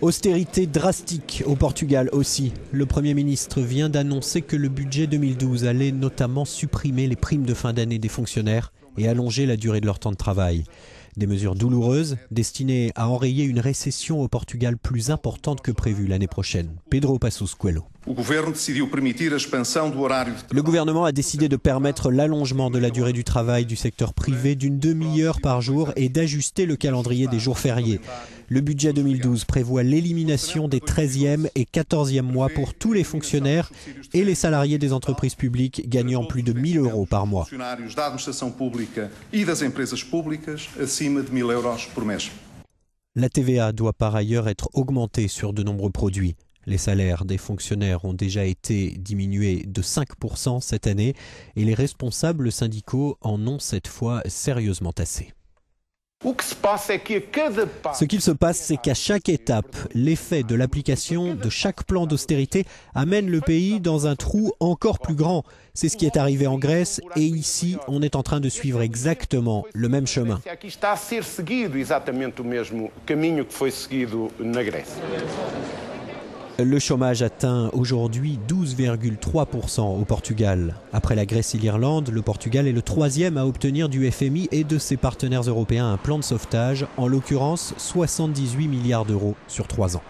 Austérité drastique au Portugal aussi. Le Premier ministre vient d'annoncer que le budget 2012 allait notamment supprimer les primes de fin d'année des fonctionnaires et allonger la durée de leur temps de travail. Des mesures douloureuses destinées à enrayer une récession au Portugal plus importante que prévu l'année prochaine. Pedro Passos Coelho. Le gouvernement a décidé de permettre l'allongement de la durée du travail du secteur privé d'une demi-heure par jour et d'ajuster le calendrier des jours fériés. Le budget 2012 prévoit l'élimination des 13e et 14e mois pour tous les fonctionnaires et les salariés des entreprises publiques gagnant plus de 1 000 € par mois. La TVA doit par ailleurs être augmentée sur de nombreux produits. Les salaires des fonctionnaires ont déjà été diminués de 5% cette année et les responsables syndicaux en ont cette fois sérieusement assez. Ce qu'il se passe, c'est qu'à chaque étape, l'effet de l'application de chaque plan d'austérité amène le pays dans un trou encore plus grand. C'est ce qui est arrivé en Grèce et ici, on est en train de suivre exactement le même chemin. Le chômage atteint aujourd'hui 12,3% au Portugal. Après la Grèce et l'Irlande, le Portugal est le 3e à obtenir du FMI et de ses partenaires européens un plan de sauvetage, en l'occurrence 78 milliards € sur 3 ans.